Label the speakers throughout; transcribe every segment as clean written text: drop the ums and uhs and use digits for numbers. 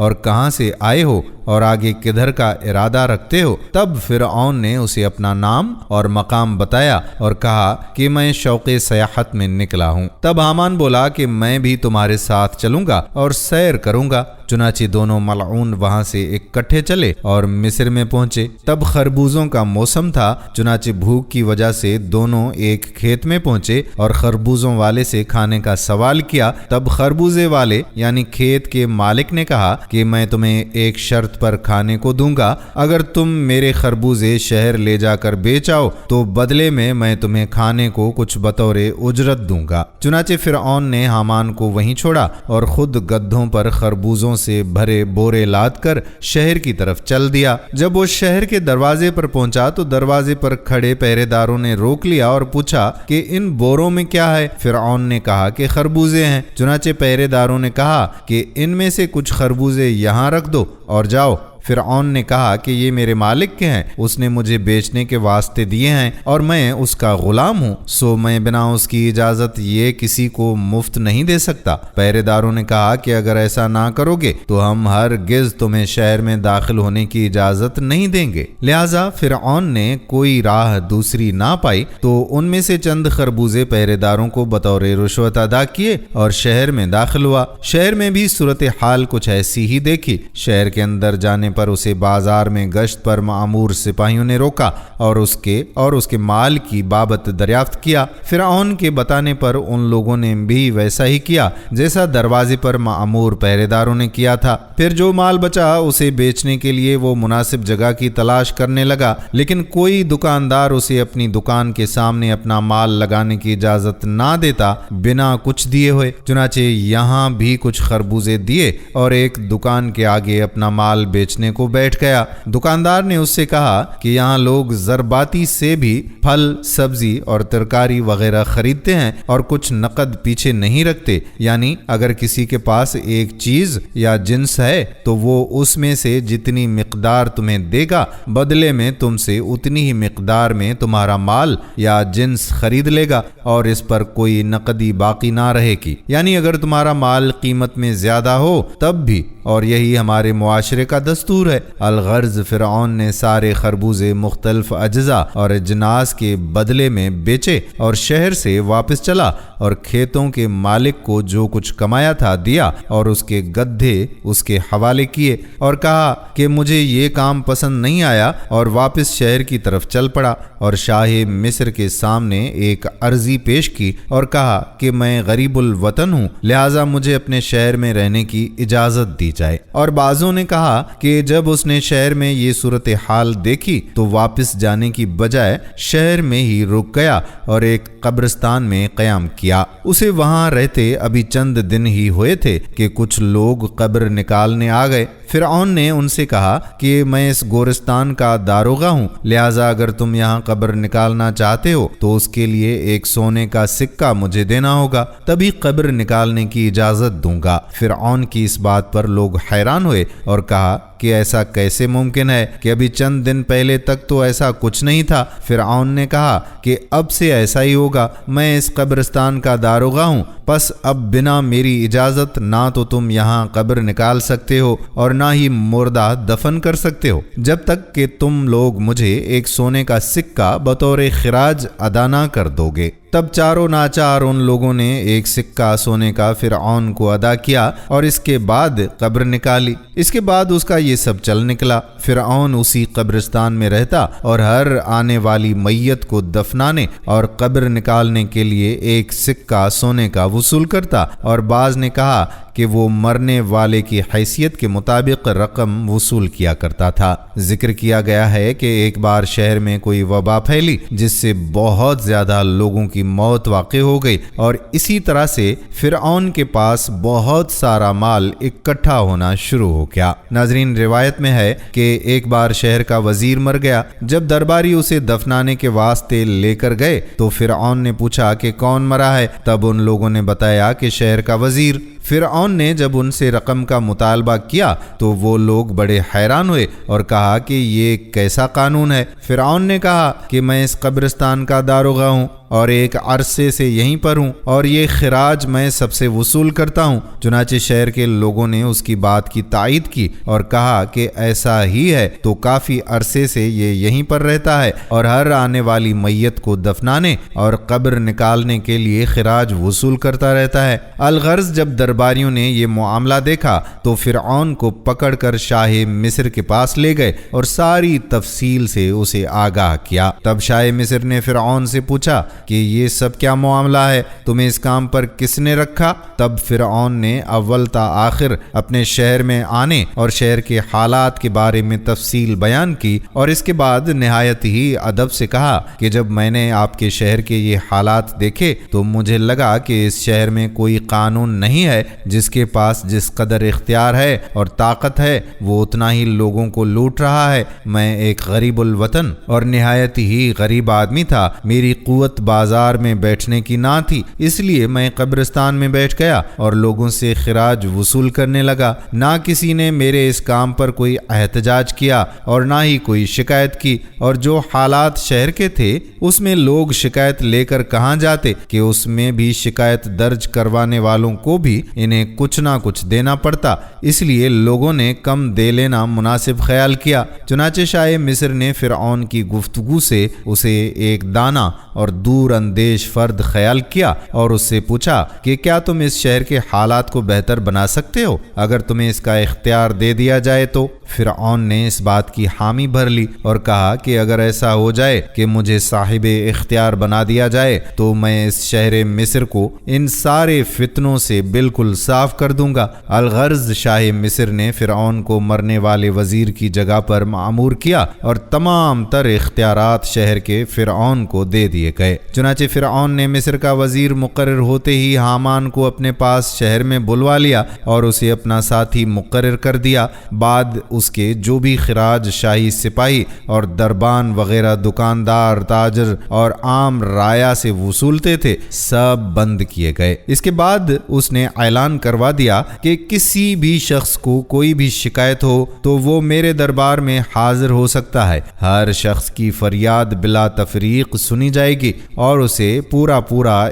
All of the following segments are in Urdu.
Speaker 1: اور کہاں سے آئے ہو اور آگے کدھر کا ارادہ رکھتے ہو؟ تب فرعون نے اسے اپنا نام اور مقام بتایا اور کہا کہ میں شوق سیاحت میں نکلا ہوں۔ تب حامان بولا کہ میں بھی تمہارے ساتھ چلوں گا اور سیر کروں گا۔ چنانچہ دونوں ملعون وہاں سے اکٹھے چلے اور مصر میں پہنچے۔ تب خربوزوں کا موسم تھا، چنانچہ بھوک کی وجہ سے دونوں ایک کھیت میں پہنچے اور خربوزوں والے سے کھانے کا سوال کیا۔ تب خربوزے والے یعنی کھیت کے مالک نے کہا کہ میں تمہیں ایک شرط پر کھانے کو دوں گا، اگر تم میرے خربوزے شہر لے جا کر بیچ آؤ تو بدلے میں تمہیں کھانے کو کچھ بطور اجرت دوں گا۔ چنانچہ فرعون نے حامان کو وہیں چھوڑا اور خود گدھوں پر خربوزوں سے بھرے بورے لاد کر شہر کی طرف چل دیا۔ جب وہ شہر کے دروازے پر پہنچا تو دروازے پر کھڑے پہرے داروں نے روک لیا اور پوچھا کہ ان بوروں میں کیا ہے؟ فرعون نے کہا کہ خربوزے ہیں۔ چنانچہ پہرے داروں نے کہا کہ ان میں سے کچھ خربوزے یہاں رکھ دو اور جاؤ۔ فرعون نے کہا کہ یہ میرے مالک کے ہیں، اس نے مجھے بیچنے کے واسطے دیے ہیں اور میں اس کا غلام ہوں، سو میں بنا اس کی اجازت یہ کسی کو مفت نہیں دے سکتا۔ پہرے داروں نے کہا کہ اگر ایسا نہ کرو گے تو ہم ہرگز تمہیں شہر میں داخل ہونے کی اجازت نہیں دیں گے۔ لہٰذا فرعون نے کوئی راہ دوسری نہ پائی تو ان میں سے چند خربوزے پہرے داروں کو بطور رشوت ادا کیے اور شہر میں داخل ہوا۔ شہر میں بھی صورتحال کچھ ایسی ہی دیکھی۔ شہر کے اندر جانے پر اسے بازار میں گشت پر مأمور سپاہیوں نے روکا اور اس کے مال کی بابت دریافت کیا۔ فرعون کے بتانے پر ان لوگوں نے بھی ویسا ہی کیا جیسا دروازے پر مأمور پہرے داروں نے کیا تھا۔ پھر جو مال بچا اسے بیچنے کے لیے وہ مناسب جگہ کی تلاش کرنے لگا، لیکن کوئی دکاندار اسے اپنی دکان کے سامنے اپنا مال لگانے کی اجازت نہ دیتا بنا کچھ دیے ہوئے۔ چنانچہ یہاں بھی کچھ خربوزے دیے اور ایک دکان کے آگے اپنا مال بیچنے کو بیٹھ گیا۔ دکاندار نے اس سے کہا کہ یہاں لوگ زرباتی سے بھی پھل، سبزی اور ترکاری وغیرہ خریدتے ہیں اور کچھ نقد پیچھے نہیں رکھتے، یعنی اگر کسی کے پاس ایک چیز یا جنس ہے تو وہ اس میں سے جتنی مقدار تمہیں دے گا بدلے میں تم سے اتنی ہی مقدار میں تمہارا مال یا جنس خرید لے گا اور اس پر کوئی نقدی باقی نہ رہے گی، یعنی اگر تمہارا مال قیمت میں زیادہ ہو تب بھی، اور یہی ہمارے معاشرے کا دستور ہے۔ الغرض فرعون نے سارے خربوزے مختلف اجزاء اور اجناس کے بدلے میں بیچے اور شہر سے واپس چلا اور کھیتوں کے مالک کو جو کچھ کمایا تھا دیا اور اس کے گدھے اس کے حوالے کیے اور کہا کہ مجھے یہ کام پسند نہیں آیا، اور واپس شہر کی طرف چل پڑا اور شاہ مصر کے سامنے ایک عرضی پیش کی اور کہا کہ میں غریب الوطن ہوں، لہٰذا مجھے اپنے شہر میں رہنے کی اجازت دی جائے۔ اور بعضوں نے کہا کہ جب اس نے شہر میں یہ صورتحال دیکھی تو واپس جانے کی بجائے شہر میں ہی رک گیا اور ایک قبرستان میں قیام کیا۔ اسے وہاں رہتے ابھی چند دن ہی ہوئے تھے کہ کچھ لوگ قبر نکالنے آ گئے۔ فرعون نے ان سے کہا کہ میں اس گورستان کا داروغہ ہوں، لہٰذا اگر تم یہاں قبر نکالنا چاہتے ہو تو اس کے لیے ایک سونے کا سکہ مجھے دینا ہوگا، تبھی قبر نکالنے کی اجازت دوں گا۔ فرعون کی اس بات پر لوگ حیران ہوئے اور کہا کہ ایسا کیسے ممکن ہے کہ ابھی چند دن پہلے تک تو ایسا کچھ نہیں تھا۔ فرعون نے کہا کہ اب سے ایسا ہی ہوگا، میں اس قبرستان کا داروغہ ہوں، پس اب بنا میری اجازت نہ تو تم یہاں قبر نکال سکتے ہو اور نہ ہی مردہ دفن کر سکتے ہو جب تک کہ تم لوگ مجھے ایک سونے کا سکہ بطور خراج ادا نہ کر دو گے۔ تب چاروں ناچار ان لوگوں نے ایک سکہ سونے کا فرعون کو ادا کیا اور اس کے بعد قبر نکالی۔ اس کے بعد اس کا یہ سب چل نکلا۔ فرعون اسی قبرستان میں رہتا اور ہر آنے والی میت کو دفنانے اور قبر نکالنے کے لیے ایک سکہ سونے کا وصول کرتا، اور بعض نے کہا کہ وہ مرنے والے کی حیثیت کے مطابق رقم وصول کیا کرتا تھا۔ ذکر کیا گیا ہے کہ ایک بار شہر میں کوئی وبا پھیلی جس سے بہت زیادہ لوگوں کی موت واقع ہو گئی، اور اسی طرح سے فرعون کے پاس بہت سارا مال اکٹھا ہونا شروع ہو گیا۔ ناظرین، روایت میں ہے کہ ایک بار شہر کا وزیر مر گیا۔ جب درباری اسے دفنانے کے واسطے لے کر گئے تو فرعون نے پوچھا کہ کون مرا ہے؟ تب ان لوگوں نے بتایا کہ شہر کا وزیر۔ فرعون نے جب ان سے رقم کا مطالبہ کیا تو وہ لوگ بڑے حیران ہوئے اور کہا کہ یہ کیسا قانون ہے؟ فرعون نے کہا کہ میں اس قبرستان کا داروغہ ہوں، اور ایک عرصے سے یہیں پر ہوں اور یہ خراج میں سب سے وصول کرتا ہوں۔ چنانچہ شہر کے لوگوں نے اس کی بات کی تائید کی اور کہا کہ ایسا ہی ہے تو کافی عرصے سے یہ یہیں پر رہتا ہے اور ہر آنے والی میت کو دفنانے اور قبر نکالنے کے لیے خراج وصول کرتا رہتا ہے۔ الغرض جب درباریوں نے یہ معاملہ دیکھا تو فرعون کو پکڑ کر شاہ مصر کے پاس لے گئے اور ساری تفصیل سے اسے آگاہ کیا۔ تب شاہ مصر نے فرعون سے پوچھا کہ یہ سب کیا معاملہ ہے، تمہیں اس کام پر کس نے رکھا؟ تب فرعون نے اول تا آخر اپنے شہر میں آنے اور شہر کے حالات کے بارے میں تفصیل بیان کی اور اس کے بعد نہایت ہی ادب سے کہا کہ جب میں نے آپ کے شہر کے یہ حالات دیکھے تو مجھے لگا کہ اس شہر میں کوئی قانون نہیں ہے، جس کے پاس جس قدر اختیار ہے اور طاقت ہے وہ اتنا ہی لوگوں کو لوٹ رہا ہے۔ میں ایک غریب الوطن اور نہایت ہی غریب آدمی تھا، میری قوت بازار میں بیٹھنے کی نہ تھی، اس لیے میں قبرستان میں بیٹھ گیا اور لوگوں سے خراج وصول کرنے لگا۔ نہ کسی نے میرے اس کام پر کوئی احتجاج کیا اور نہ ہی کوئی شکایت کی، اور جو حالات شہر کے تھے اس میں لوگ شکایت لے کر کہاں جاتے کہ اس میں بھی شکایت درج کروانے والوں کو بھی انہیں کچھ نہ کچھ دینا پڑتا، اس لیے لوگوں نے کم دے لینا مناسب خیال کیا۔ چنانچہ شاہ مصر نے فرعون کی گفتگو سے اسے ایک دانا اور دور اندیش فرد خیال کیا اور اس سے پوچھا کہ کیا تم اس شہر کے حالات کو بہتر بنا سکتے ہو اگر تمہیں اس کا اختیار دے دیا جائے تو؟ فرعون نے اس بات کی حامی بھر لی اور کہا کہ اگر ایسا ہو جائے کہ مجھے صاحب اختیار بنا دیا جائے تو میں اس شہر مصر کو ان سارے فتنوں سے بالکل صاف کر دوں گا۔ الغرض شاہ مصر نے فرعون کو مرنے والے وزیر کی جگہ پر مأمور کیا اور تمام تر اختیارات شہر کے فرعون کو دے دیے گئے۔ چنانچہ فرعون نے مصر کا وزیر مقرر ہوتے ہی حامان کو اپنے پاس شہر میں بلوا لیا اور اسے اپنا ساتھی مقرر کر دیا۔ بعد اس کے جو بھی خراج شاہی سپاہی اور دربان وغیرہ دکاندار، تاجر اور عام رعایا سے وصولتے تھے سب بند کیے گئے۔ اس کے بعد اس نے اعلان کروا دیا کہ کسی بھی شخص کو کوئی بھی شکایت ہو تو وہ میرے دربار میں حاضر ہو سکتا ہے، ہر شخص کی فریاد بلا تفریق سنی جائے گی اور اسے پورا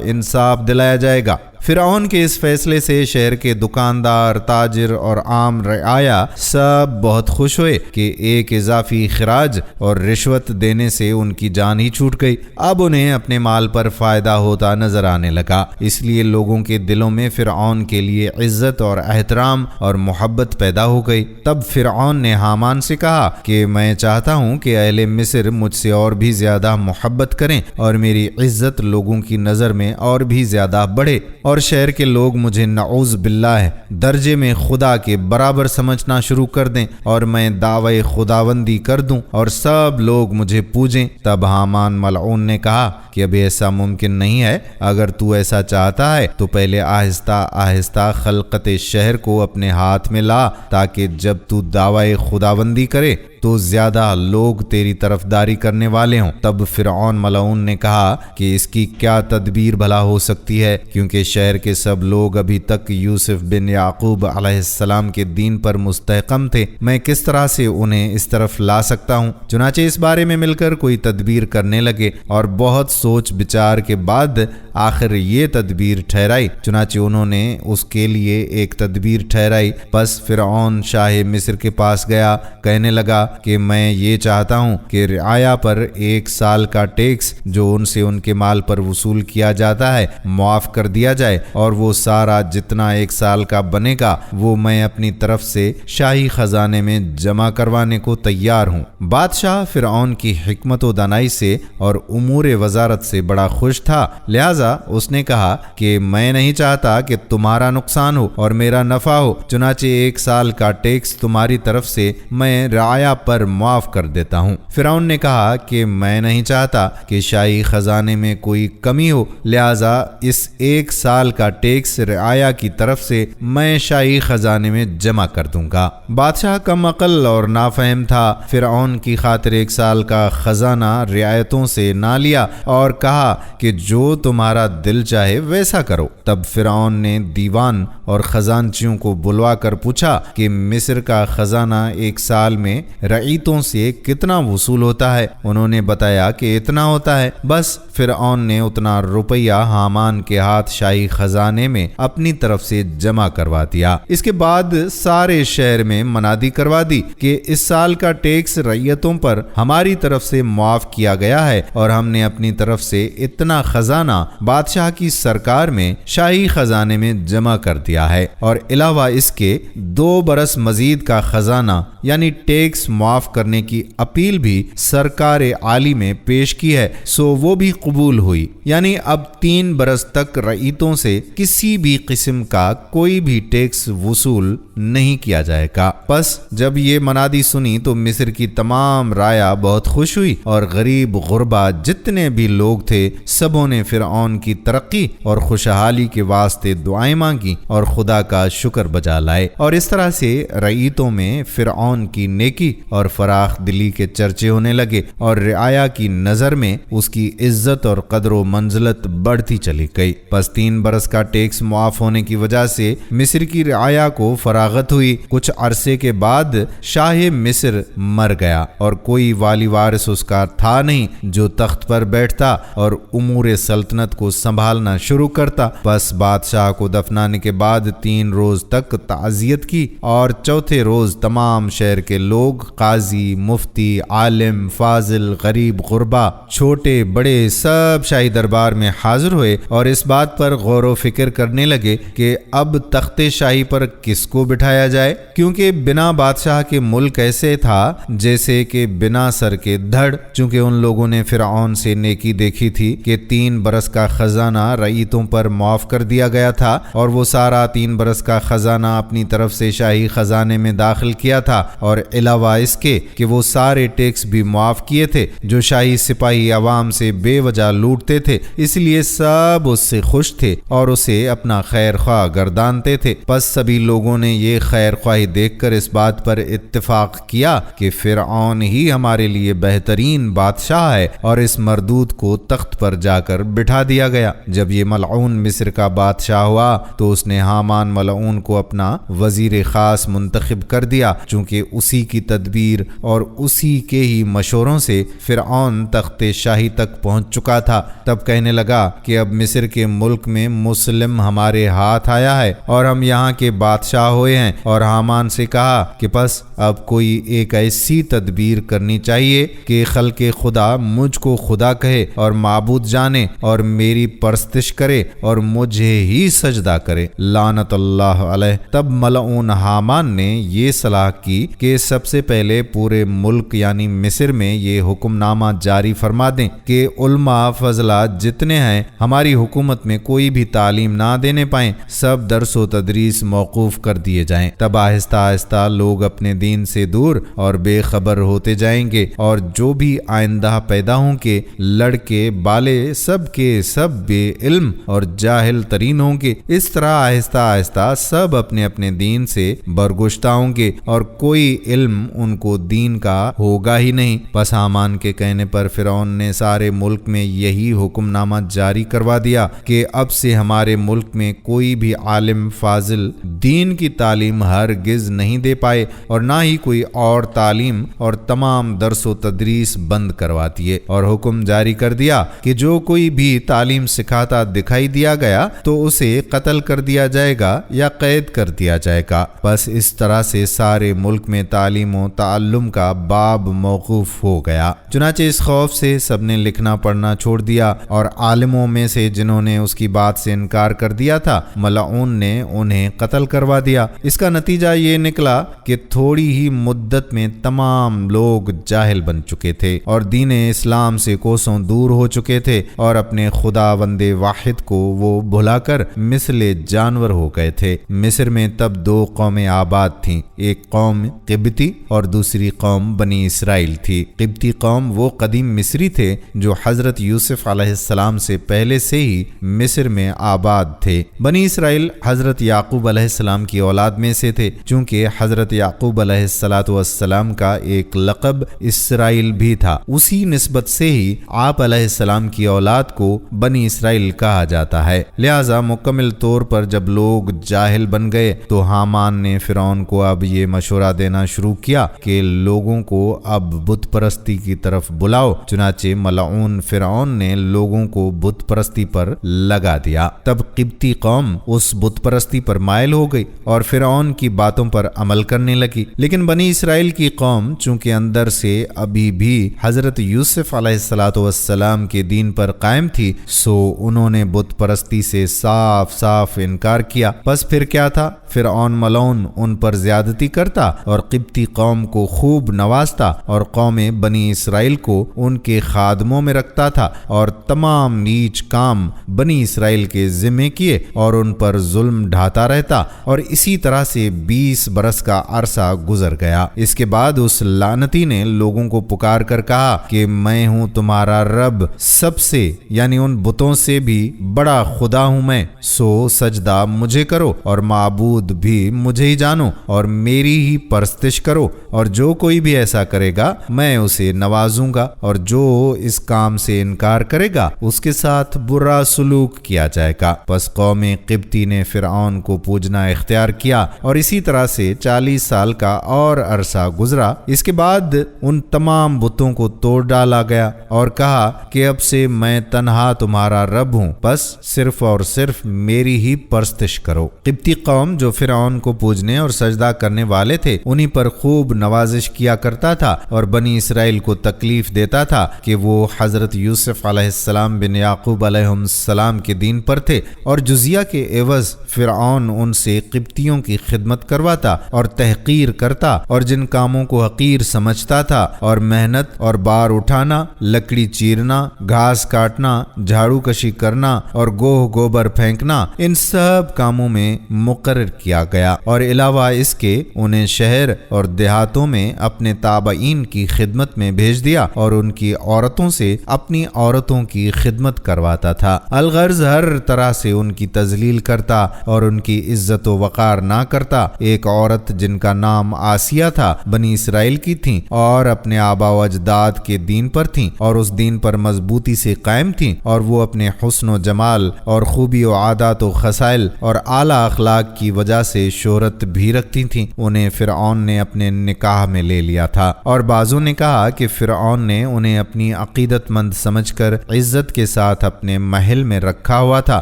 Speaker 1: انصاف دلایا جائے گا۔ فرعون کے اس فیصلے سے شہر کے دکاندار، تاجر اور عام رعایا سب بہت خوش ہوئے کہ ایک اضافی خراج اور رشوت دینے سے ان کی جان ہی چھوٹ گئی۔ اب انہیں اپنے مال پر فائدہ ہوتا نظر آنے لگا، اس لیے لوگوں کے دلوں میں فرعون کے لیے عزت اور احترام اور محبت پیدا ہو گئی۔ تب فرعون نے حامان سے کہا کہ میں چاہتا ہوں کہ اہل مصر مجھ سے اور بھی زیادہ محبت کریں اور میری عزت لوگوں کی نظر میں اور بھی زیادہ بڑھے اور شہر کے لوگ مجھے نعوذ باللہ درجے میں خدا کے برابر سمجھنا شروع کر دیں اور میں دعوی خداوندی کر دوں اور سب لوگ مجھے پوجیں۔ تب حامان ملعون نے کہا کہ ابھی ایسا ممکن نہیں ہے، اگر تو ایسا چاہتا ہے تو پہلے آہستہ آہستہ خلقت شہر کو اپنے ہاتھ میں لا، تاکہ جب تو دعوی خداوندی کرے تو زیادہ لوگ تیری طرفداری کرنے والے ہوں۔ تب فرعون ملعون نے کہا کہ اس کی کیا تدبیر بھلا ہو سکتی ہے، کیونکہ شہر کے سب لوگ ابھی تک یوسف بن یعقوب علیہ السلام کے دین پر مستحکم تھے، میں کس طرح سے انہیں اس طرف لا سکتا ہوں؟ چنانچہ اس بارے میں مل کر کوئی تدبیر کرنے لگے اور بہت سوچ بچار کے بعد آخر یہ تدبیر ٹھہرائی۔ چنانچہ انہوں نے اس کے لیے ایک تدبیر ٹھہرائی۔ پس فرعون شاہ مصر کے پاس گیا، کہنے لگا کہ میں یہ چاہتا ہوں کہ رعایا پر 1 سال کا ٹیکس جو ان سے ان کے مال پر وصول کیا جاتا ہے معاف کر دیا جائے، اور وہ سارا جتنا 1 سال کا بنے گا وہ میں اپنی طرف سے شاہی خزانے میں جمع کروانے کو تیار ہوں۔ بادشاہ فرعون کی حکمت و دانائی سے اور امور وزارت سے بڑا خوش تھا، لہذا اس نے کہا کہ میں نہیں چاہتا کہ تمہارا نقصان ہو اور میرا نفع ہو، چنانچہ 1 سال کا ٹیکس تمہاری طرف سے میں رعایا پر معاف کر دیتا ہوں۔ فرعون نے کہا کہ میں نہیں چاہتا کہ شاہی خزانے میں کوئی کمی ہو، لہذا اس 1 سال کا ٹیکس رعایا کی طرف سے میں شاہی خزانے میں جمع کر دوں گا۔ بادشاہ کم عقل اور نافہم تھا، فرعون کی خاطر 1 سال کا خزانہ رعایتوں سے نہ لیا اور کہا کہ جو تمہارا دل چاہے ویسا کرو۔ تب فرعون نے دیوان اور خزانچیوں کو بلوا کر پوچھا کہ مصر کا خزانہ 1 سال میں رعیتوں سے کتنا وصول ہوتا ہے؟ انہوں نے بتایا کہ اتنا ہوتا ہے۔ بس فرعون نے اتنا روپیہ حامان کے ہاتھ شاہی خزانے میں اپنی طرف سے جمع کروا دیا۔ اس کے بعد سارے شہر میں منادی کروا دی کہ اس سال کا ٹیکس رعیتوں پر ہماری طرف سے معاف کیا گیا ہے اور ہم نے اپنی طرف سے اتنا خزانہ بادشاہ کی سرکار میں شاہی خزانے میں جمع کر دیا ہے، اور علاوہ اس کے 2 برس مزید کا خزانہ یعنی ٹیکس معاف کرنے کی اپیل بھی سرکار عالی میں پیش کی ہے، سو وہ بھی قبول ہوئی۔ یعنی اب 3 برس تک رعیتوں سے کسی بھی قسم کا کوئی بھی ٹیکس وصول نہیں کیا جائے گا۔ پس جب یہ منادی سنی تو مصر کی تمام رعایا بہت خوش ہوئی، اور غریب غربا جتنے بھی لوگ تھے سبوں نے فرعون کی ترقی اور خوشحالی کے واسطے دعائیں مانگی اور خدا کا شکر بجا لائے، اور اس طرح سے رعیتوں میں فرعون کی نیکی اور فراخ دلی کے چرچے ہونے لگے، اور رعایا کی نظر میں اس کی عزت اور قدر و منزلت بڑھتی چلی گئی۔ پس 3 برس کا ٹیکس معاف ہونے کی وجہ سے مصر کی رعایا کو فراغت ہوئی۔ کچھ عرصے کے بعد شاہ مصر مر گیا، اور کوئی والی وارث اس کا تھا نہیں جو تخت پر بیٹھتا اور امور سلطنت کو سنبھالنا شروع کرتا۔ بس بادشاہ کو دفنانے کے بعد 3 روز تک تعزیت کی، اور چوتھے روز تمام شہر کے لوگ، قاضی، مفتی، عالم، فاضل، غریب غربا، چھوٹے بڑے، سب شاہی دربار میں حاضر ہوئے اور اس بات پر غور و فکر کرنے لگے کہ اب تخت شاہی پر کس کو بٹھایا جائے، کیونکہ بنا بادشاہ کے ملک ایسے تھا جیسے کہ بنا سر کے دھڑ۔ چونکہ ان لوگوں نے فرعون سے نیکی دیکھی تھی کہ 3 برس کا خزانہ رعیتوں پر معاف کر دیا گیا تھا، اور وہ سارا 3 برس کا خزانہ اپنی طرف سے شاہی خزانے میں داخل کیا تھا، اور علاوہ اس کے کہ وہ سارے ٹیکس بھی معاف کیے تھے جو شاہی سپاہی عوام سے بے وجہ لوٹتے تھے، اس لیے سب اس سے خوش تھے اور اسے اپنا خیر خواہ گردانتے تھے۔ پس سبھی لوگوں نے یہ خیر خواہی دیکھ کر اس بات پر اتفاق کیا کہ فرعون ہی ہمارے لیے بہترین بادشاہ ہے، اور اس مردود کو تخت پر جا کر بٹھا دیا گیا۔ جب یہ ملعون مصر کا بادشاہ ہوا تو اس نے حامان ملعون کو اپنا وزیر خاص منتخب کر دیا، چونکہ اسی کی تدبیر اور اسی کے ہی مشوروں سے فرعون تخت شاہی تک پہنچ چکا تھا۔ تب کہنے لگا کہ اب مصر کے ملک میں مسلم ہمارے ہاتھ آیا ہے اور ہم یہاں کے بادشاہ ہوئے ہیں، اور حامان سے کہا کہ بس اب کوئی ایک ایسی تدبیر کرنی چاہیے کہ خلق خدا مجھ کو خدا کہے اور معبود جانے اور میری پرستش کرے اور مجھے ہی سجدہ کرے، لعنت اللہ علیہ۔ تب ملعون حامان نے یہ صلاح کی کہ سب سے پہلے پورے ملک یعنی مصر میں یہ حکم نامہ جاری فرما دیں کہ علماء فضلہ جتنے ہیں ہماری حکومت میں کوئی بھی تعلیم نہ دینے پائیں، سب درس و تدریس موقوف کر دیے جائیں۔ تب آہستہ آہستہ لوگ اپنے دین سے دور اور بے خبر ہوتے جائیں گے، اور جو بھی آئندہ پیدا ہوں گے لڑکے بالے سب کے سب بے علم اور جاہل ترین ہوں گے۔ اس طرح آہستہ آہستہ سب اپنے اپنے دین سے برگشتہ ہوں گے اور کوئی علم ان کو دین کا ہوگا ہی نہیں۔ پس حامان کے کہنے پر فرعون نے سارے ملک میں یہی حکم نامہ جاری کروا دیا کہ اب سے ہمارے ملک میں کوئی بھی عالم فاضل دین کی تعلیم ہرگز نہیں دے پائے، اور نہ ہی کوئی اور تعلیم، اور تمام درس و تدریس بند کروا دیے، اور حکم جاری کر دیا کہ جو کوئی بھی تعلیم سکھاتا دکھائی دیا گیا تو اسے قتل کر دیا جائے گا یا قید کر دیا جائے گا۔ بس اس طرح سے سارے ملک میں تعلیم و تعلم کا باب موقوف ہو گیا۔ چنانچہ اس خوف سے سب نے لکھنا پڑھنا چھوڑ دیا، اور عالموں میں سے جنہوں نے اس کی بات سے انکار کر دیا تھا ملعون نے انہیں قتل کروا دیا۔ اس کا نتیجہ یہ نکلا کہ تھوڑی ہی مدت میں تمام لوگ جاہل بن چکے تھے اور دین اسلام سے کوسوں دور ہو چکے تھے، اور اپنے خداوند واحد کو وہ بھلا کر مثل جانور ہو گئے تھے۔ مصر میں تب 2 قومیں آباد تھیں، ایک قوم قبطی اور دوسری قوم بنی اسرائیل تھی۔ قبطی قوم وہ قدیم مصری تھے جو حضرت یوسف علیہ السلام سے پہلے سے ہی مصر میں آباد تھے۔ بنی اسرائیل حضرت یعقوب علیہ السلام کی اولاد میں سے تھے، چونکہ حضرت یعقوب علیہ السلام کا ایک لقب اسرائیل بھی تھا، اسی نسبت سے ہی آپ علیہ السلام کی اولاد کو بنی اسرائیل کہا جاتا ہے۔ لہٰذا مکمل طور پر جب لوگ جاہل بن گئے تو حامان نے فرعون کو اب یہ مشورہ دینا شروع کیا کہ لوگوں کو اب بت پرستی کی طرف بلاؤ۔ چنانچہ ملعون فرعون نے لوگوں کو بت پرستی پر لگا دیا۔ تب قبطی قوم اس بت پرستی پر مائل ہو گئی اور فرعون کی باتوں پر عمل کرنے لگی، لیکن بنی اسرائیل کی قوم چونکہ اندر سے ابھی بھی حضرت یوسف علیہ السلام کے دین پر قائم تھی، سو انہوں نے بت پرستی سے صاف صاف انکار کیا۔ بس پھر کیا تھا؟ فرعون ملعون ان پر زیادتی کرتا اور قبطی قوم کو خوب نوازتا اور قوم بنی اسرائیل کو ان کے خادموں میں رکھتا تھا اور تمام نیچ کام بنی اسرائیل کے ذمے کیے اور ان پر ظلم ڈھاتا رہتا، اور اسی طرح سے 20 برس کا عرصہ گزر گیا۔ اس کے بعد اس لعنتی نے لوگوں کو پکار کر کہا کہ میں ہوں تمہارا رب، سب سے یعنی ان بتوں سے بھی بڑا خدا ہوں میں، سو سجدہ مجھے کرو اور معبود بھی مجھے ہی جانو اور میری ہی پرستش کرو، اور جو کوئی بھی ایسا کرے گا میں اسے نوازوں گا، اور جو اس کام سے انکار کرے گا اس کے ساتھ برا سلوک کیا جائے گا۔ پس قوم قبطی نے فرعون کو پوجنا اختیار کیا اور اسی طرح سے 40 سال کا اور عرصہ گزرا۔ اس کے بعد ان تمام بتوں کو توڑ ڈالا گیا اور کہا کہ اب سے میں تنہا تمہارا رب ہوں، بس صرف اور صرف میری ہی پرستش کرو۔ قبطی قوم جو فرعون کو پوجنے اور سجدہ کرنے والے تھے انہی پر خوب نوازش کیا کرتا تھا اور بنی اسرائیل کو تکلیف دیتا تھا کہ وہ حضرت یوسف علیہ السلام بن یعقوب علیہ السلام کے دین پر تھے، اور جزیہ کے عوض فرعون ان سے قبطیوں کی خدمت کرواتا اور تحقیر کرتا، اور جن کاموں کو حقیر سمجھتا تھا اور محنت اور بار اٹھانا، لکڑی چیرنا، گھاس کاٹنا، جھاڑو کشی کرنا اور گوہ گوبر پھینکنا، ان سب کاموں میں مقرر کیا گیا، اور علاوہ اس کے انہیں شہر اور دیہاتوں میں اپنے تابعین کی خدمت میں بھیج دیا اور ان کی عورتوں سے اپنی عورتوں کی خدمت کرواتا تھا۔ الغرض ہر طرح سے ان کی تذلیل کرتا اور ان کی عزت و وقار نہ کرتا۔ ایک عورت جن کا نام آسیہ تھا بنی اسرائیل کی تھیں اور اپنے آبا و اجداد کے دین پر تھیں اور اس دین پر مضبوطی سے قائم تھیں، اور وہ اپنے حسن و جمال اور خوبی و عادات و خصائل اور اعلیٰ اخلاق کی وجہ سے شہرت بھی رکھتی تھیں۔ انہیں فرعون نے اپنے نکاح میں لے لیا تھا، اور بعضوں نے کہا کہ فرعون نے انہیں اپنی عقیدت مند سمجھ کر عزت کے ساتھ اپنے محل میں رکھا ہوا تھا،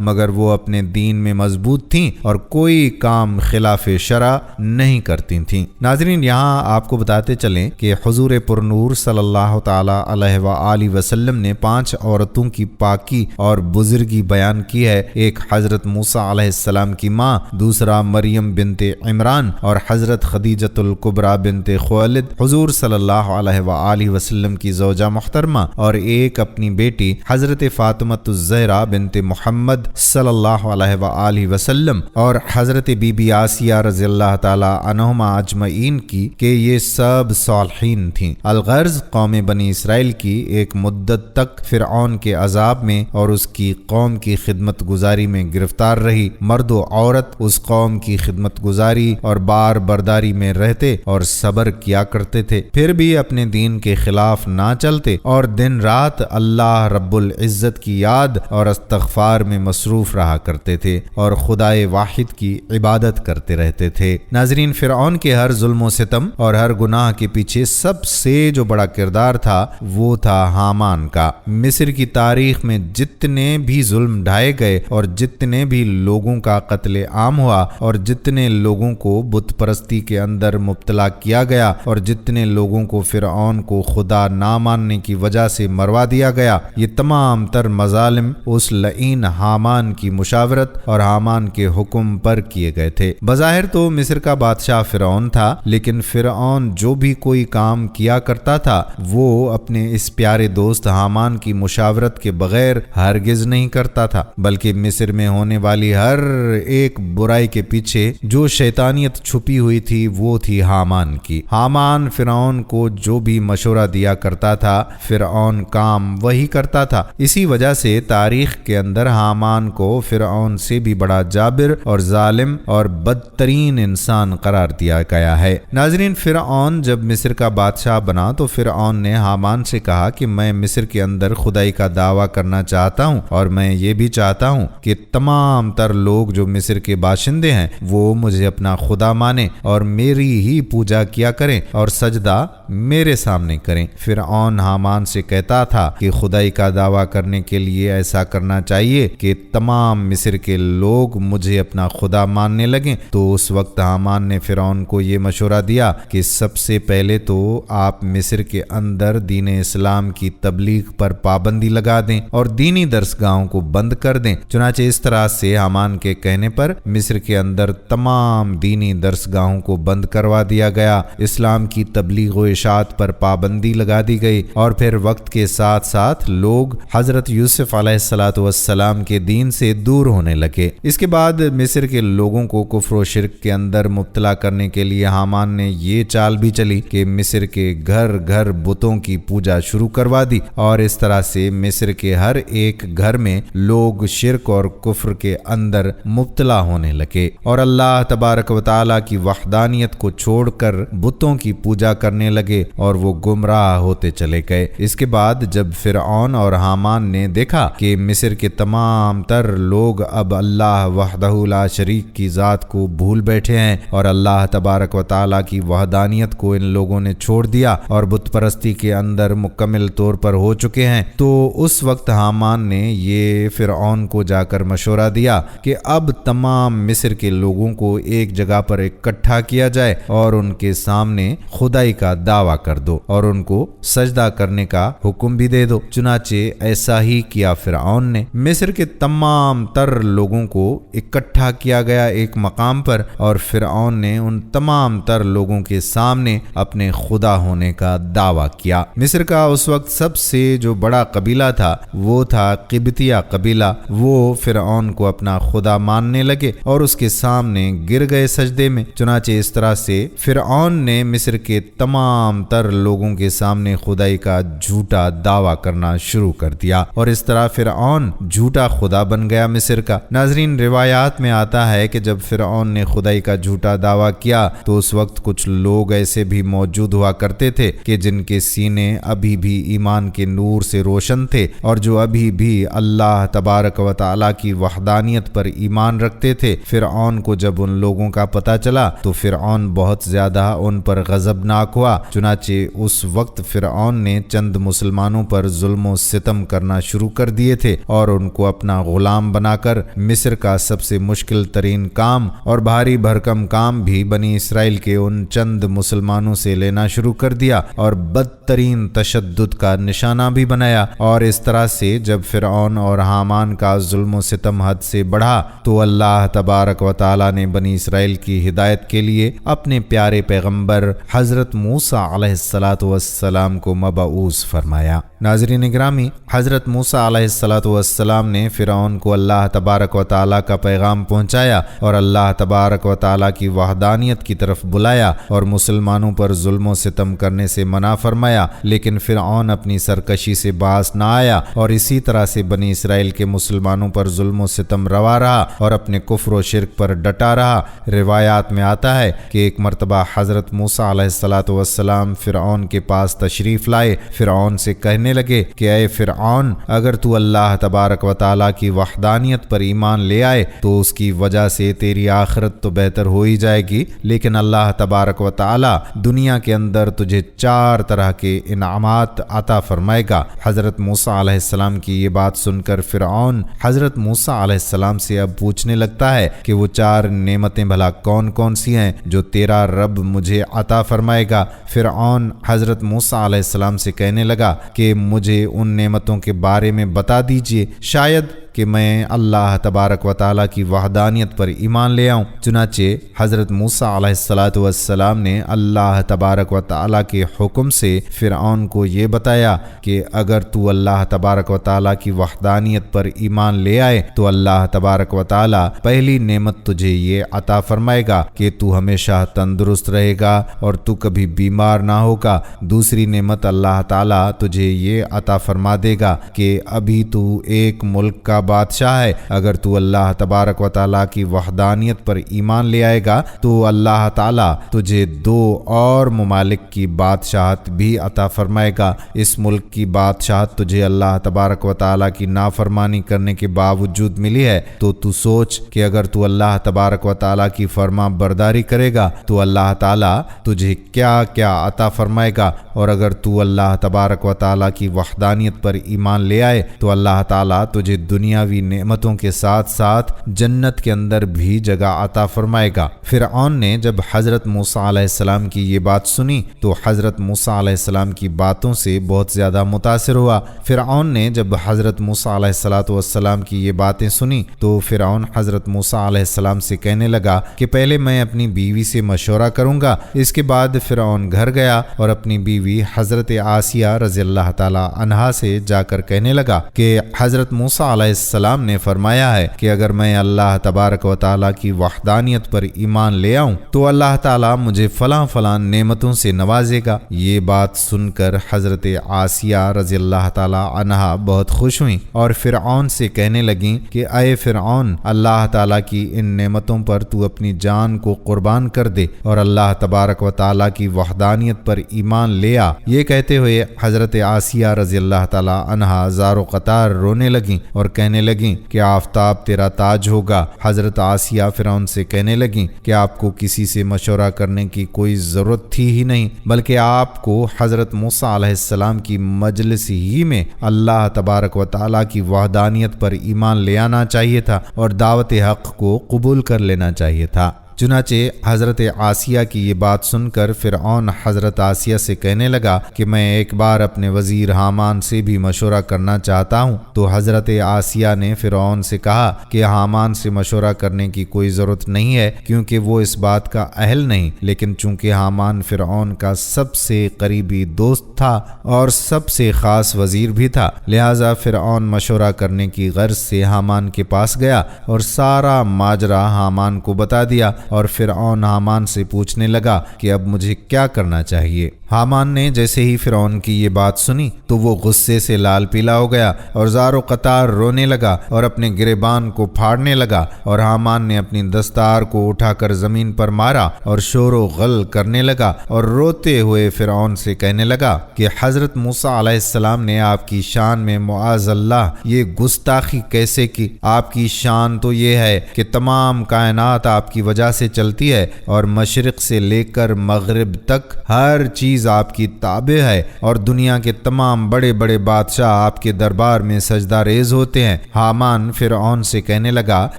Speaker 1: مگر وہ اپنے دین میں مضبوط تھیں اور کوئی کام خلاف شرع نہیں کرتی تھیں۔ ناظرین، یہاں آپ کو بتاتے چلیں کہ حضور پرنور صلی اللہ تعالی علیہ وآلہ وسلم نے 5 عورتوں کی پاکی اور بزرگی بیان کی ہے۔ ایک حضرت موسیٰ علیہ السلام کی ماں، دوسرا مریم بنت عمران اور حضرت خدیجۃ الکبریٰ بنت خویلد، حضور صلی اللہ علیہ وآلہ وسلم کی زوجہ محترمہ، اور ایک اپنی بیٹی حضرت فاطمہ الزہرا بنت محمد صلی اللہ علیہ وآلہ وسلم، اور حضرت بی بی آسیہ رضی اللہ تعالی عنہما اجمعین کی کہ یہ سب صالحین تھیں۔ الغرض قوم بنی اسرائیل کی ایک مدت تک فرعون کے عذاب میں اور اس کی قوم کی خدمت گزاری میں گرفتار رہی۔ مرد و عورت اس قوم کی خدمت گزاری اور بار برداری میں رہتے اور صبر کیا کرتے تھے، پھر بھی اپنے دین کے خلاف نہ چلتے اور دن رات اللہ رب العزت کی یاد اور استغفار میں مصروف رہا کرتے تھے اور خدائے واحد کی عبادت کرتے رہتے تھے۔ ناظرین، فرعون کے ہر ظلم و ستم اور ہر گناہ کے پیچھے سب سے جو بڑا کردار تھا وہ تھا حامان کا۔ مصر کی تاریخ میں جتنے بھی ظلم ڈھائے گئے اور جتنے بھی لوگوں کا قتل عام ہوا اور جتنے لوگوں کو بت پرستی کے اندر مبتلا کیا گیا اور جتنے لوگوں کو فرعون کو خدا نہ ماننے کی وجہ سے مروا دیا گیا، یہ تمام تر مظالم اس لعین حامان کی مشاورت اور حامان کے حکم پر کیے گئے تھے۔ بظاہر تو مصر کا بادشاہ فرعون تھا، لیکن فرعون جو بھی کوئی کام کیا کرتا تھا وہ اپنے اس پیارے دوست حامان کی مشاورت کے بغیر ہرگز نہیں کرتا تھا، بلکہ مصر میں ہونے والی ہر ایک برائی کے پیچھے جو شیطانیت چھپی ہوئی تھی وہ تھی حامان کی۔ حامان فرعون کو جو بھی مشورہ دیا کرتا تھا فرعون کام وہی کرتا تھا۔ اسی وجہ سے تاریخ کے اندر حامان کو فرعون سے بھی بڑا جابر اور ظالم ظالم اور بدترین انسان قرار دیا گیا ہے۔ ناظرین، فرعون جب مصر کا بادشاہ بنا تو فرعون نے حامان سے کہا کہ میں مصر کے اندر خدائی کا دعویٰ کرنا چاہتا ہوں، اور میں یہ بھی چاہتا ہوں کہ تمام تر لوگ جو مصر کے باشندے ہیں وہ مجھے اپنا خدا مانیں اور میری ہی پوجا کیا کریں اور سجدہ میرے سامنے کریں۔ فرعون حامان سے کہتا تھا کہ خدائی کا دعویٰ کرنے کے لیے ایسا کرنا چاہیے کہ تمام مصر کے لوگ مجھے اپنا خدا ماننے لگیں۔ تو اس وقت حامان نے فرعون کو یہ مشورہ دیا کہ سب سے پہلے تو آپ مصر کے اندر دین اسلام کی تبلیغ پر پابندی لگا دیں اور دینی درسگاہوں کو بند کر دیں۔ چنانچہ اس طرح سے حامان کے کہنے پر مصر کے اندر تمام دینی درسگاہوں کو بند کروا دیا گیا، اسلام کی تبلیغ و اشاعت پر پابندی لگا دی گئی، اور پھر وقت کے ساتھ ساتھ لوگ حضرت یوسف علیہ السلام کے دین سے دور ہونے لگے۔ اس کے بعد مصر کے لوگوں کو کفر و شرک کے اندر مبتلا کرنے کے لیے حامان نے یہ چال بھی چلی کہ مصر کے گھر گھر بتوں کی پوجا شروع کروا دی، اور اس طرح سے مصر کے ہر ایک گھر میں لوگ شرک اور کفر کے اندر مبتلا ہونے لگے اور اللہ تبارک و تعالیٰ کی وحدانیت کو چھوڑ کر بتوں کی پوجا کرنے لگے اور وہ گمراہ ہوتے چلے گئے۔ اس کے بعد جب فرعون اور حامان نے دیکھا کہ مصر کے تمام تر لوگ اب اللہ وحدہ لا شریک کی ذات کو بھول بیٹھے ہیں اور اللہ تبارک و تعالیٰ کی وحدانیت کو ان لوگوں نے چھوڑ دیا اور بت پرستی کے اندر مکمل طور پر ہو چکے ہیں، تو اس وقت حامان نے یہ فرعون کو جا کر مشورہ دیا کہ اب تمام مصر کے لوگوں کو ایک جگہ پر اکٹھا کیا جائے اور ان کے سامنے خدائی کا دعویٰ کر دو اور ان کو سجدہ کرنے کا حکم بھی دے دو۔ چنانچہ ایسا ہی کیا فرعون نے۔ مصر کے تمام تر لوگوں کو اکٹھا کیا گیا ایک مقام پر، اور فرعون نے ان تمام تر لوگوں کے سامنے اپنے خدا ہونے کا دعویٰ کیا۔ مصر کا اس وقت سب سے جو بڑا قبیلہ تھا وہ تھا قبطیہ قبیلہ۔ وہ فرعون کو اپنا خدا ماننے لگے اور اس کے سامنے گر گئے سجدے میں۔ چنانچہ اس طرح سے فرعون نے مصر کے تمام تر لوگوں کے سامنے خدائی کا جھوٹا دعویٰ کرنا شروع کر دیا، اور اس طرح فرعون جھوٹا خدا بن گیا مصر کا۔ ناظرین، روایات میں آتا ہے کہ جب فرعون نے خدائی کا جھوٹا دعویٰ کیا تو اس وقت کچھ لوگ ایسے بھی موجود ہوا کرتے تھے کہ جن کے سینے ابھی بھی ایمان کے نور سے روشن تھے اور جو ابھی بھی اللہ تبارک و تعالیٰ کی وحدانیت پر ایمان رکھتے تھے۔ فرعون کو جب ان لوگوں کا پتہ چلا تو فرعون بہت زیادہ ان پر غضبناک ہوا۔ چنانچہ اس وقت فرعون نے چند مسلمانوں پر ظلم و ستم کرنا شروع کر دیے تھے اور ان کو اپنا غلام بنا کر مصر کا سب سے مشکل ترین کام اور بھاری بھرکم کام بھی بنی اسرائیل کے ان چند مسلمانوں سے لینا شروع کر دیا اور بدترین تشدد کا نشانہ بھی بنایا۔ اور اس طرح سے جب فرعون اور حامان کا ظلم و ستم حد سے بڑھا تو اللہ تبارک و تعالیٰ نے بنی اسرائیل کی ہدایت کے لیے اپنے پیارے پیغمبر حضرت موسیٰ علیہ السلام کو مبعوث فرمایا۔ ناظرین گرامی، حضرت موسیٰ علیہ السلام نے فرعون کو اللہ تبارک و تعالیٰ کا پیغام پہنچایا اور اللہ تبارک و تعالیٰ کی وحدانیت کی طرف بلایا اور مسلمانوں پر ظلم و ستم کرنے سے منع فرمایا، لیکن فرعون اپنی سرکشی سے باز نہ آیا اور اسی طرح سے بنی اسرائیل کے مسلمانوں پر ظلم و ستم روا رہا اور اپنے کفر و شرک پر ڈٹا رہا۔ روایات میں آتا ہے کہ ایک مرتبہ حضرت موسیٰ علیہ السلام فرعون کے پاس تشریف لائے۔ فرعون سے کہنے لگے کہ اے فرعون، اگر تو اللہ تبارک و تعالیٰ کی وحدانیت پر ایمان لے آئے تو اس کی وجہ سے تیری آخرت تو بہتر ہو ہی جائے گی، لیکن اللہ تبارک و تعالیٰ دنیا کے اندر تجھے 4 طرح کے انعامات عطا فرمائے گا۔ حضرت موسیٰ علیہ السلام کی یہ بات سن کر فرعون حضرت موسیٰ علیہ السلام سے اب پوچھنے لگتا ہے کہ وہ 4 نعمتیں بھلا کون کون سی ہیں جو تیرا رب مجھے عطا فرمائے گا۔ فرعون حضرت موسیٰ علیہ السلام سے کہنے لگا کہ مجھے ان نعمتوں کے بارے میں بتا دیجئے، شاید کہ میں اللہ تبارک و تعالیٰ کی وحدانیت پر ایمان لے آؤں۔ چنانچہ حضرت موسیٰ علیہ السلام نے اللہ تبارک و تعالیٰ کے حکم سے فرعون کو یہ بتایا کہ اگر تو اللہ تبارک و تعالیٰ کی وحدانیت پر ایمان لے آئے تو اللہ تبارک و تعالیٰ پہلی نعمت تجھے یہ عطا فرمائے گا کہ تو ہمیشہ تندرست رہے گا اور تو کبھی بیمار نہ ہوگا۔ دوسری نعمت اللہ تعالیٰ تجھے یہ عطا فرما دے گا کہ ابھی تو ایک ملک کا بادشاہ ہے، اگر تو اللہ تبارک و تعالیٰ کی وحدانیت پر ایمان لے آئے گا تو اللہ تعالیٰ تجھے 2 اور ممالک کی بادشاہت بھی عطا فرمائے گا۔ اس ملک کی بادشاہت تجھے اللہ تبارک و تعالیٰ کی نافرمانی کرنے کے باوجود ملی ہے، تو سوچ کہ اگر تو اللہ تبارک و تعالیٰ کی فرما برداری کرے گا تو اللہ تعالیٰ تجھے کیا کیا عطا فرمائے گا، اور اگر تو اللہ تبارک و تعالیٰ کی وحدانیت پر ایمان لے آئے تو اللہ تعالیٰ تجھے دنیاوی نعمتوں کے ساتھ ساتھ جنت کے اندر بھی جگہ عطا فرمائے گا۔ فرعون نے جب حضرت موسیٰ علیہ السلام کی یہ بات سنی تو حضرت موسیٰ علیہ السلام کی باتوں سے بہت زیادہ متاثر ہوا۔ فرعون نے جب حضرت موسیٰ علیہ السلام کی یہ باتیں سنی تو فرعون حضرت موسیٰ علیہ السلام سے کہنے لگا کہ پہلے میں اپنی بیوی سے مشورہ کروں گا۔ اس کے بعد فرعون گھر گیا اور اپنی بیوی حضرت آسیہ رضی اللہ تعالی عنہا سے جا کر کہنے لگا کہ حضرت موسیٰ علیہ السلام نے فرمایا ہے کہ اگر میں اللہ تبارک و تعالیٰ کی وحدانیت پر ایمان لے آؤں تو اللہ تعالیٰ مجھے فلاں فلاں نعمتوں سے نوازے گا۔ یہ بات سن کر حضرت آسیہ رضی اللہ تعالی عنہا بہت خوش ہوئیں اور فرعون سے کہنے لگیں کہ اے فرعون، اللہ تعالیٰ کی ان نعمتوں پر تو اپنی جان کو قربان کر دے اور اللہ تبارک و تعالیٰ کی وحدانیت پر ایمان لے آ۔ یہ کہتے ہوئے حضرت آسیہ رضی اللہ تعالی عنہا زار و قطار رونے لگیں اور کہنے لگیں کہ آفتاب تیرا تاج ہوگا۔ حضرت آسیہ فرعون سے کہنے لگیں کہ آپ کو کسی سے مشورہ کرنے کی کوئی ضرورت تھی ہی نہیں، بلکہ آپ کو حضرت موسیٰ علیہ السلام کی مجلس ہی میں اللہ تبارک و تعالیٰ کی وحدانیت پر ایمان لے آنا چاہیے تھا اور دعوت حق کو قبول کر لینا چاہیے تھا۔ چنانچہ حضرت آسیہ کی یہ بات سن کر فرعون حضرت آسیہ سے کہنے لگا کہ میں ایک بار اپنے وزیر حامان سے بھی مشورہ کرنا چاہتا ہوں۔ تو حضرت آسیہ نے فرعون سے کہا کہ حامان سے مشورہ کرنے کی کوئی ضرورت نہیں ہے، کیونکہ وہ اس بات کا اہل نہیں، لیکن چونکہ حامان فرعون کا سب سے قریبی دوست تھا اور سب سے خاص وزیر بھی تھا، لہٰذا فرعون مشورہ کرنے کی غرض سے حامان کے پاس گیا اور سارا ماجرا حامان کو بتا دیا، اور فرعون حامان سے پوچھنے لگا کہ اب مجھے کیا کرنا چاہیے۔ حامان نے جیسے ہی فرعون کی یہ بات سنی تو وہ غصے سے لال پیلا ہو گیا اور زار و قطار رونے لگا اور اپنے گریبان کو پھاڑنے لگا، اور حامان نے اپنی دستار کو اٹھا کر زمین پر مارا اور شور و غل کرنے لگا اور روتے ہوئے فرعون سے کہنے لگا کہ حضرت موسیٰ علیہ السلام نے آپ کی شان میں معاذ اللہ یہ گستاخی کیسے کی؟ آپ کی شان تو یہ ہے کہ تمام کائنات آپ کی وجہ سے چلتی ہے اور مشرق سے لے کر مغرب تک ہر چیز آپ کی تابع ہے، اور دنیا کے تمام بڑے بڑے بادشاہ آپ کے دربار میں سجدہ ریز ہوتے ہیں۔ حامان فرعون سے کہنے لگا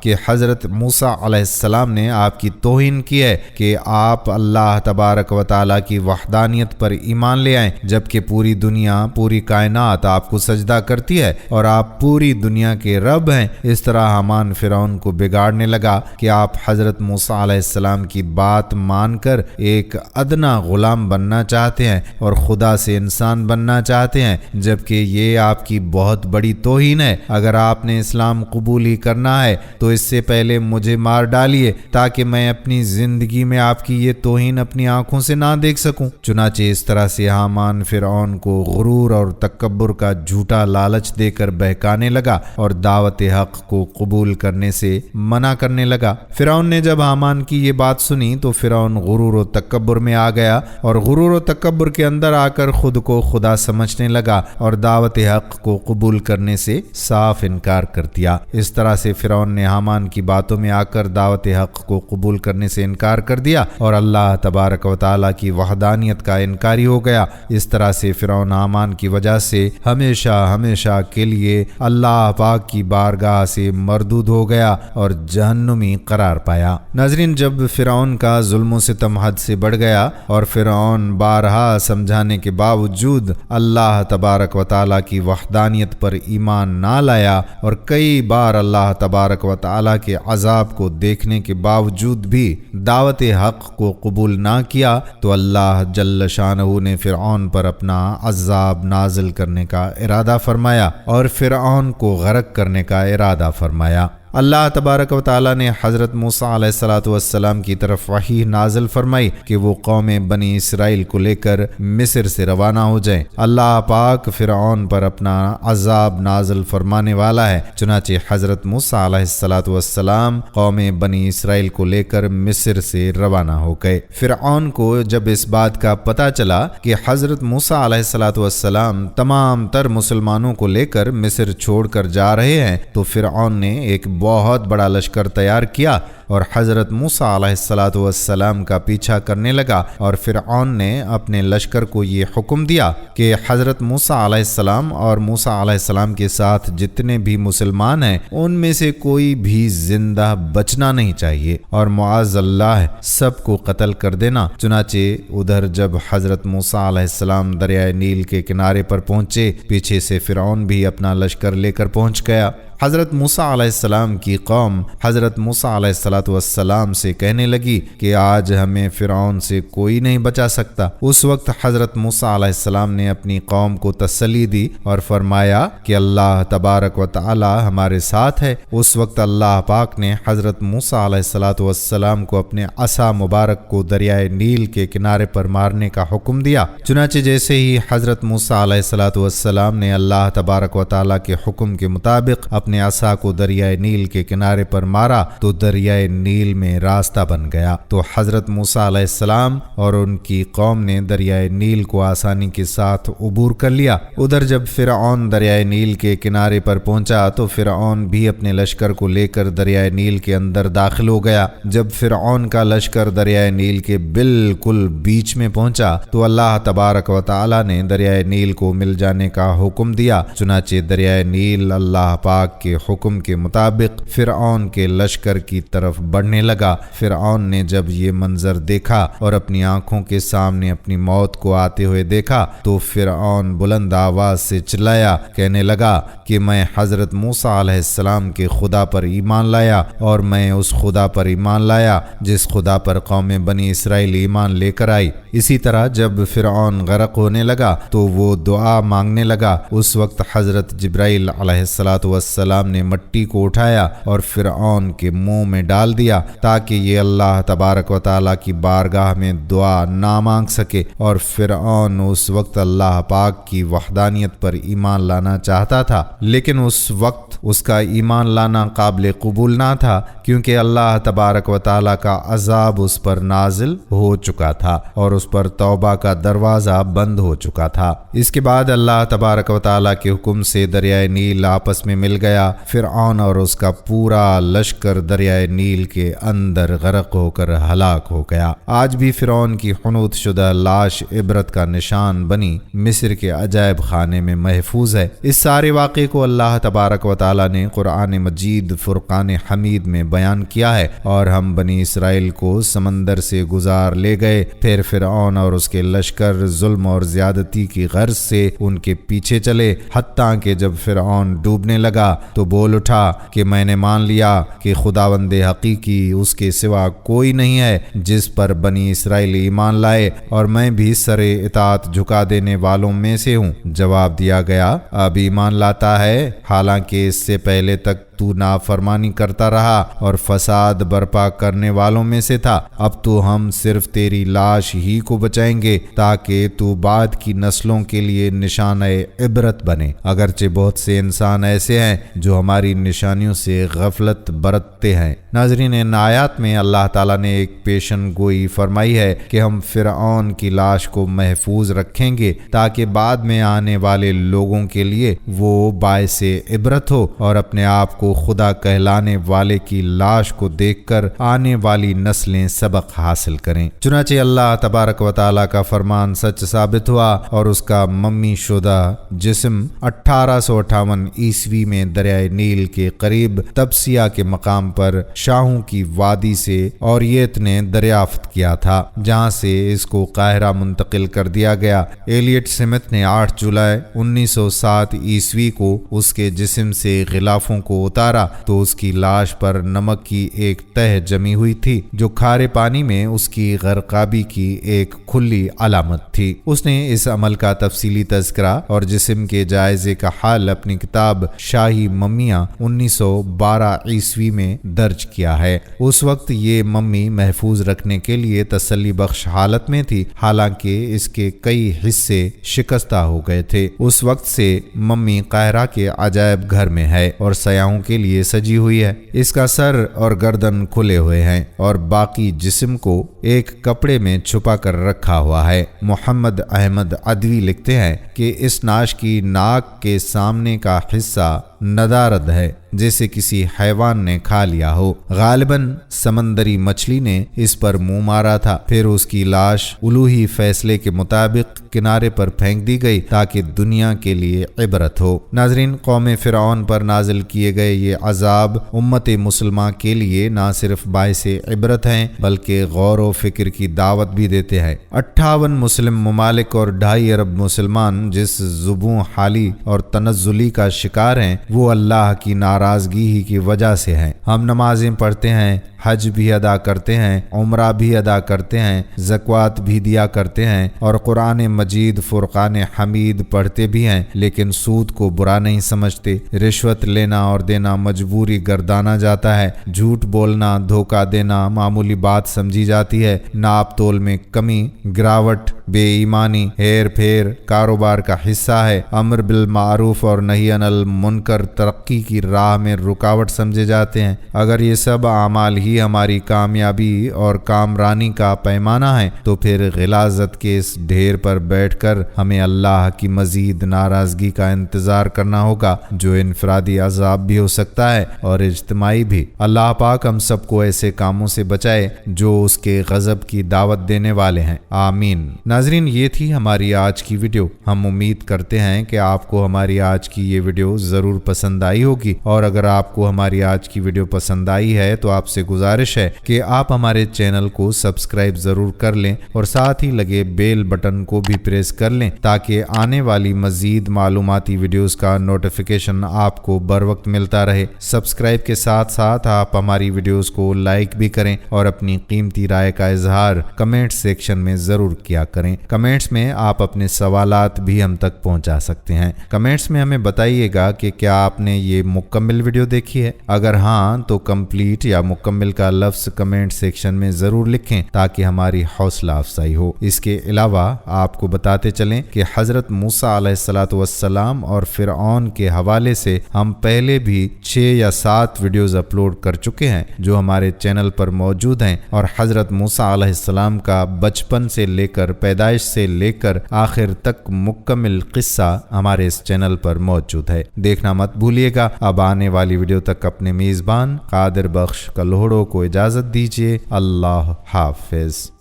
Speaker 1: کہ حضرت موسیٰ علیہ السلام نے آپ کی توہین کی ہے کہ آپ اللہ تبارک و تعالیٰ کی وحدانیت پر ایمان لے آئیں، جبکہ پوری دنیا پوری کائنات آپ کو سجدہ کرتی ہے اور آپ پوری دنیا کے رب ہیں۔ اس طرح حامان فرعون کو بگاڑنے لگا کہ آپ حضرت موسیٰ علیہ السلام کی بات مان کر ایک ادنا غلام بننا چاہتے ہیں اور خدا سے انسان بننا چاہتے ہیں، جبکہ یہ آپ کی بہت بڑی توہین ہے۔ اگر آپ نے اسلام قبول ہی کرنا ہے تو اس سے پہلے مجھے مار ڈالیے تاکہ میں اپنی زندگی میں آپ کی یہ توہین اپنی آنکھوں سے نہ دیکھ سکوں۔ چنانچہ اس طرح سے حامان فرعون کو غرور اور تکبر کا جھوٹا لالچ دے کر بہکانے لگا اور دعوت حق کو قبول کرنے سے منع کرنے لگا۔ فرعون نے جب حامان کی یہ بات سنی تو فرعون غرور و تکبر میں آ گیا اور غرور و تکبر کے اندر آ کر خود کو خدا سمجھنے لگا اور دعوت حق کو قبول کرنے سے صاف انکار کر دیا۔ اس طرح سے فرعون نے حامان کی باتوں میں آ کر دعوت حق کو قبول کرنے سے انکار کر دیا اور اللہ تبارک و تعالیٰ کی وحدانیت کا انکاری ہو گیا۔ اس طرح سے فرعون حامان کی وجہ سے ہمیشہ ہمیشہ کے لیے اللہ پاک کی بارگاہ سے مردود ہو گیا اور جہنمی قرار پایا۔ ناظرین، جب فرعون کا ظلم و ستم حد سے بڑھ گیا اور فرعون بارہا سمجھانے کے باوجود اللہ تبارک و تعالیٰ کی وحدانیت پر ایمان نہ لایا اور کئی بار اللہ تبارک و تعالیٰ کے عذاب کو دیکھنے کے باوجود بھی دعوت حق کو قبول نہ کیا تو اللہ جل شانہ نے فرعون پر اپنا عذاب نازل کرنے کا ارادہ فرمایا اور فرعون کو غرق کرنے کا ارادہ فرمایا۔ اللہ تبارک و تعالی نے حضرت موسیٰ علیہ الصلوۃ والسلام کی طرف وحی نازل فرمائی کہ وہ قوم بنی اسرائیل کو لے کر مصر سے روانہ ہو جائیں۔ اللہ پاک فرعون پر اپنا عذاب نازل فرمانے والا ہے، چنانچہ حضرت موسیٰ علیہ الصلوۃ والسلام قوم بنی اسرائیل کو لے کر مصر سے روانہ ہو گئے۔ فرعون کو جب اس بات کا پتہ چلا کہ حضرت موسیٰ علیہ الصلوۃ والسلام تمام تر مسلمانوں کو لے کر مصر چھوڑ کر جا رہے ہیں، تو فرعون نے ایک بہت بڑا لشکر تیار کیا اور حضرت موسیٰ علیہ الصلوۃ والسلام کا پیچھا کرنے لگا، اور فرعون نے اپنے لشکر کو یہ حکم دیا کہ حضرت موسیٰ علیہ السلام اور موسیٰ علیہ السلام کے ساتھ جتنے بھی مسلمان ہیں ان میں سے کوئی بھی زندہ بچنا نہیں چاہیے، اور معاذ اللہ سب کو قتل کر دینا۔ چنانچہ ادھر جب حضرت موسیٰ علیہ السلام دریائے نیل کے کنارے پر پہنچے، پیچھے سے فرعون بھی اپنا لشکر لے کر پہنچ گیا۔ حضرت موسیٰ علیہ السلام کی قوم حضرت موسیٰ علیہ الصلوۃ والسلام سے کہنے لگی کہ آج ہمیں فرعون سے کوئی نہیں بچا سکتا۔ اس وقت حضرت موسیٰ علیہ السلام نے اپنی قوم کو تسلی دی اور فرمایا کہ اللہ تبارک و تعالی ہمارے ساتھ ہے۔ اس وقت اللہ پاک نے حضرت موسیٰ علیہ الصلوۃ والسلام کو اپنے عصا مبارک کو دریائے نیل کے کنارے پر مارنے کا حکم دیا۔ چنانچہ جیسے ہی حضرت موسیٰ علیہ الصلوۃ والسلام نے اللہ تبارک و تعالی کے حکم کے مطابق اپنے عصا کو دریائے نیل کے کنارے پر مارا تو دریائے نیل میں راستہ بن گیا، تو حضرت موسیٰ علیہ السلام اور ان کی قوم نے دریائے نیل کو آسانی کے ساتھ عبور کر لیا۔ ادھر جب فرعون دریائے نیل کے کنارے پر پہنچا تو فرعون بھی اپنے لشکر کو لے کر دریائے نیل کے اندر داخل ہو گیا۔ جب فرعون کا لشکر دریائے نیل کے بالکل بیچ میں پہنچا تو اللہ تبارک و تعالی نے دریائے نیل کو مل جانے کا حکم دیا، چنانچہ دریائے نیل اللہ پاک کے حکم کے مطابق فرعون کے لشکر کی طرف بڑھنے لگا۔ فرعون نے جب یہ منظر دیکھا اور اپنی آنکھوں کے سامنے اپنی موت کو آتے ہوئے دیکھا تو فرعون بلند آواز سے چلایا، کہنے لگا کہ میں حضرت موسیٰ علیہ السلام کے خدا پر ایمان لایا، اور میں اس خدا پر ایمان لایا جس خدا پر قوم بنی اسرائیل ایمان لے کر آئی۔ اسی طرح جب فرعون غرق ہونے لگا تو وہ دعا مانگنے لگا۔ اس وقت حضرت جبرائیل علیہ الصلوۃ والسلام نے مٹی کو اٹھایا اور فرعون کے منہ میں ڈال دیا تاکہ یہ اللہ تبارک و تعالی کی بارگاہ میں دعا نہ مانگ سکے، اور فرعون اس وقت اللہ پاک کی وحدانیت پر ایمان لانا چاہتا تھا، لیکن اس وقت اس کا ایمان لانا قابل قبول نہ تھا کیونکہ اللہ تبارک و تعالی کا عذاب اس پر نازل ہو چکا تھا اور اس پر توبہ کا دروازہ بند ہو چکا تھا۔ اس کے بعد اللہ تبارک و تعالی کے حکم سے دریائے نیل آپس میں مل گیا۔ فرعون اور اس کا پورا لشکر دریائے نیل کے اندر غرق ہو کر ہلاک ہو گیا۔ آج بھی فرعون کی حنوط شدہ لاش عبرت کا نشان بنی مصر کے عجائب خانے میں محفوظ ہے۔ اس سارے واقعے کو اللہ تبارک و تعالی نے قرآن مجید فرقان حمید میں بیان کیا ہے، اور ہم بنی اسرائیل کو سمندر سے گزار لے گئے، پھر فرعون اور اس کے لشکر ظلم اور زیادتی کی غرض سے ان کے پیچھے چلے، حتیٰ کہ جب فرعون ڈوبنے لگا تو بول اٹھا کہ میں نے مان لیا کہ خداوند حقیقی اس کے سوا کوئی نہیں ہے جس پر بنی اسرائیل ایمان لائے، اور میں بھی سر اطاعت جھکا دینے والوں میں سے ہوں۔ جواب دیا گیا، اب ایمان لاتا ہے، حالانکہ اس سے پہلے تک تو نافرمانی کرتا رہا اور فساد برپا کرنے والوں میں سے تھا۔ اب تو ہم صرف تیری لاش ہی کو بچائیں گے تاکہ تو بعد کی نسلوں کے لیے نشانہ عبرت بنے، اگرچہ بہت سے انسان ایسے ہیں جو ہماری نشانیوں سے غفلت برتتے ہیں۔ ناظرین، ان آیات میں اللہ تعالیٰ نے ایک پیشن گوئی فرمائی ہے کہ ہم فرعون کی لاش کو محفوظ رکھیں گے تاکہ بعد میں آنے والے لوگوں کے لیے وہ باعث عبرت ہو، اور اپنے آپ کو خدا کہلانے والے کی لاش کو دیکھ کر آنے والی نسلیں سبق حاصل کریں۔ چنانچہ اللہ تبارک و تعالیٰ کا فرمان سچ ثابت ہوا اور اس کا ممی شدہ جسم 1858 عیسوی میں دریائے نیل کے قریب تبسیہ کے مقام پر شاہوں کی وادی سے اوریت نے دریافت کیا تھا، جہاں سے اس کو قاہرہ منتقل کر دیا گیا۔ ایلیٹ سمتھ نے 8 جولائی 1907 عیسوی کو اس کے جسم سے غلافوں کو اتارا تو اس کی لاش پر نمک کی ایک تہ جمی ہوئی تھی جو کھارے پانی میں اس کی غرقابی کی ایک کھلی علامت تھی۔ اس نے اس عمل کا تفصیلی تذکرہ اور جسم کے جائزے کا حال اپنی کتاب شاہی ممیاں 1912 عیسوی میں درج کیا ہے۔ اس وقت یہ ممی محفوظ رکھنے کے لیے تسلی بخش حالت میں تھی، حالانکہ اس کے کئی حصے شکستہ ہو گئے تھے۔ اس وقت سے ممی قاہرہ کے عجائب گھر میں ہے اور سیاحوں کے لیے سجی ہوئی ہے۔ اس کا سر اور گردن کھلے ہوئے ہیں اور باقی جسم کو ایک کپڑے میں چھپا کر رکھا ہوا ہے۔ محمد احمد عدوی لکھتے ہیں کہ اس نعش کی ناک کے سامنے کا حصہ ندارد ہے، جیسے کسی حیوان نے کھا لیا ہو۔ غالباً سمندری مچھلی نے اس پر منہ مارا تھا۔ پھر اس کی لاش الوہی فیصلے کے مطابق کنارے پر پھینک دی گئی تاکہ دنیا کے لیے عبرت ہو۔ ناظرین، قوم فرعون پر نازل کیے گئے یہ عذاب امت مسلمہ کے لیے نہ صرف باعث عبرت ہیں بلکہ غور و فکر کی دعوت بھی دیتے ہیں۔ 58 مسلم ممالک اور 2.5 ارب مسلمان جس زبوں حالی اور تنزلی کا شکار ہیں وہ اللہ کی ناراضگی ہی کی وجہ سے ہیں۔ ہم نمازیں پڑھتے ہیں، حج بھی ادا کرتے ہیں، عمرہ بھی ادا کرتے ہیں، زکوٰۃ بھی دیا کرتے ہیں اور قرآن مجید فرقان حمید پڑھتے بھی ہیں، لیکن سود کو برا نہیں سمجھتے۔ رشوت لینا اور دینا مجبوری گردانا جاتا ہے۔ جھوٹ بولنا، دھوکہ دینا معمولی بات سمجھی جاتی ہے۔ ناپ تول میں کمی، گراوٹ، بے ایمانی، ہیر پھیر کاروبار کا حصہ ہے۔ امر بالمعروف اور نہی عن المنکر ترقی کی راہ میں رکاوٹ سمجھے جاتے ہیں۔ اگر یہ سب اعمال ہی ہماری کامیابی اور کامرانی کا پیمانہ ہے تو پھر غلاظت کے اس ڈھیر پر بیٹھ کر ہمیں اللہ کی مزید ناراضگی کا انتظار کرنا ہوگا، جو انفرادی عذاب بھی ہو سکتا ہے اور اجتماعی بھی۔ اللہ پاک ہم سب کو ایسے کاموں سے بچائے جو اس کے غضب کی دعوت دینے والے ہیں، آمین۔ ناظرین، یہ تھی ہماری آج کی ویڈیو۔ ہم امید کرتے ہیں کہ آپ کو ہماری آج کی یہ ویڈیو ضرور پسند آئی ہوگی، اور اگر آپ کو ہماری آج کی ویڈیو پسند آئی ہے تو آپ سے گزارش ہے کہ آپ ہمارے چینل کو سبسکرائب ضرور کر لیں اور ساتھ ہی لگے بیل بٹن کو بھی پریس کر لیں تاکہ آنے والی مزید معلوماتی ویڈیوز کا نوٹیفیکیشن آپ کو بر وقت ملتا رہے۔ سبسکرائب کے ساتھ ساتھ آپ ہماری ویڈیوز کو لائک بھی کریں اور اپنی قیمتی رائے کا اظہار کمنٹ سیکشن میں ضرور کیا کریں۔ کمنٹس میں آپ اپنے سوالات بھی ہم تک پہنچا سکتے ہیں۔ کمنٹس میں ہمیں بتائیے گا کہ کیا آپ نے یہ مکمل ویڈیو دیکھی ہے؟ اگر ہاں تو کمپلیٹ یا مکمل کا لفظ کمنٹ سیکشن میں ضرور لکھیں تاکہ ہماری حوصلہ افزائی ہو۔ اس کے علاوہ آپ کو بتاتے چلیں کہ حضرت موسیٰ علیہ السلام اور فرعون کے حوالے سے ہم پہلے بھی 6 یا 7 ویڈیوز اپلوڈ کر چکے ہیں جو ہمارے چینل پر موجود ہیں، اور حضرت موسیٰ علیہ السلام کا بچپن سے لے کر پیدائش سے لے کر آخر تک مکمل قصہ ہمارے اس چینل پر موجود ہے۔ دیکھنا مت بھولیے گا۔ اب آنے والی ویڈیو تک اپنے میزبان قادر بخش کلہوڑوں کو اجازت دیجیے۔ اللہ حافظ۔